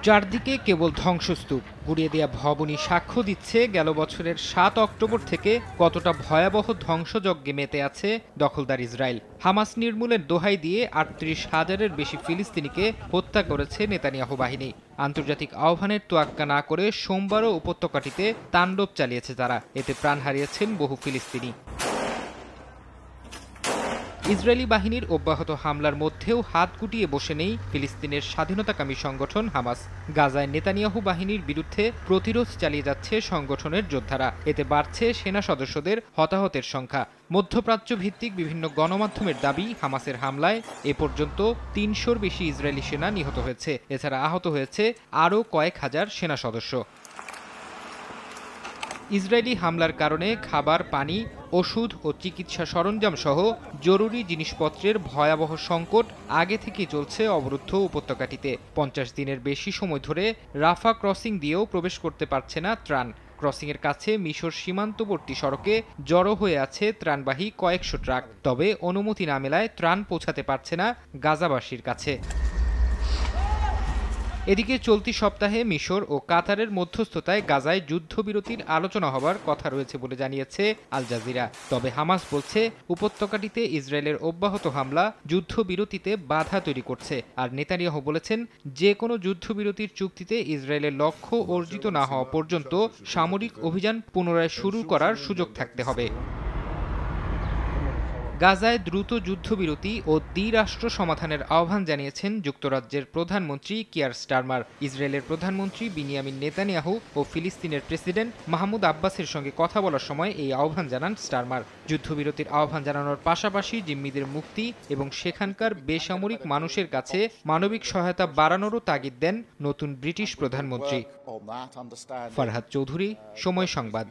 চারদিকে কেবল ধ্বংসস্তূপ, গুঁড়িয়ে দেয়া ভবনই সাক্ষ্য দিচ্ছে গেল বছরের ৭ অক্টোবর থেকে কতটা ভয়াবহ ধ্বংসযজ্ঞে মেতে আছে দখলদার ইসরায়েল। হামাস নির্মূলের দোহাই দিয়ে ৩৮,০০০-এর বেশি ফিলিস্তিনিকে হত্যা করেছে নেতানিয়াহু বাহিনী। আন্তর্জাতিক আহ্বানের তোয়াক্কা না করে সোমবারও উপত্যকাটিতে তাণ্ডব চালিয়েছে তারা। এতে প্রাণ হারিয়েছেন বহু ফিলিস্তিনি। ইসরায়েলি বাহিনীর অব্যাহত হামলার মধ্যেও হাত গুটিয়ে বসে নেই ফিলিস্তিনের স্বাধীনতাকামী সংগঠন হামাস। গাজায় নেতানিয়াহু বাহিনীর বিরুদ্ধে প্রতিরোধ চালিয়ে যাচ্ছে সংগঠনের যোদ্ধারা। এতে বাড়ছে সেনা সদস্যদের হতাহতের সংখ্যা। মধ্যপ্রাচ্য ভিত্তিক বিভিন্ন গণমাধ্যমের দাবি, হামাসের হামলায় এ পর্যন্ত ৩০০-র বেশি ইসরায়েলি সেনা নিহত হয়েছে। এছাড়া আহত হয়েছে আরও কয়েক হাজার সেনা সদস্য। ইসরায়েলি হামলার কারণে খাবার, পানি, ওষুধ ও চিকিৎসা সরঞ্জাম সহ জরুরি জিনিসপত্রের ভয়াবহ সংকট আগে থেকেই চলছে অবরুদ্ধ উপত্যকাটিতে। ৫০ দিনের বেশি সময় ধরে রাফা ক্রসিং দিয়েও প্রবেশ করতে পারছে না ত্রাণ। ক্রসিংয়ের কাছে মিশর সীমান্তবর্তী সড়কে জড়ো হয়ে আছে ত্রাণবাহী কয়েকশো ট্রাক। তবে অনুমতি না মেলায় ত্রাণ পৌঁছাতে পারছে না গাজাবাসীর কাছে। এদিকে চলতি সপ্তাহে মিশর ও কাতারের মধ্যস্থতায় গাজায় যুদ্ধবিরতির আলোচনা হবার কথা রয়েছে বলে জানিয়েছে আল জাজিরা। তবে হামাস বলছে উপত্যকাটিতে ইসরায়েলের অব্যাহত হামলা যুদ্ধবিরতিতে বাধা তৈরি করছে। আর নেতানিয়াহু বলেছেন, যে কোনো যুদ্ধবিরতির চুক্তিতে ইসরায়েলের লক্ষ্য অর্জিত না হওয়া পর্যন্ত সামরিক অভিযান পুনরায় শুরু করার সুযোগ থাকতে হবে। গাজায় দ্রুত যুদ্ধবিরতি ও দ্বিরাষ্ট্র সমাধানের আহ্বান জানিয়েছেন যুক্তরাজ্যের প্রধানমন্ত্রী কিয়ার স্টারমার। ইসরায়েলের প্রধানমন্ত্রী বিনিয়ামিন নেতানিয়াহু ও ফিলিস্তিনের প্রেসিডেন্ট মাহমুদ আব্বাসের সঙ্গে কথা বলার সময় এই আহ্বান জানান স্টারমার। যুদ্ধবিরতির আহ্বান জানানোর পাশাপাশি জিম্মিদের মুক্তি এবং সেখানকার বেসামরিক মানুষের কাছে মানবিক সহায়তা বাড়ানোরও তাগিদ দেন নতুন ব্রিটিশ প্রধানমন্ত্রী। ফারহাদ চৌধুরী, সময় সংবাদ।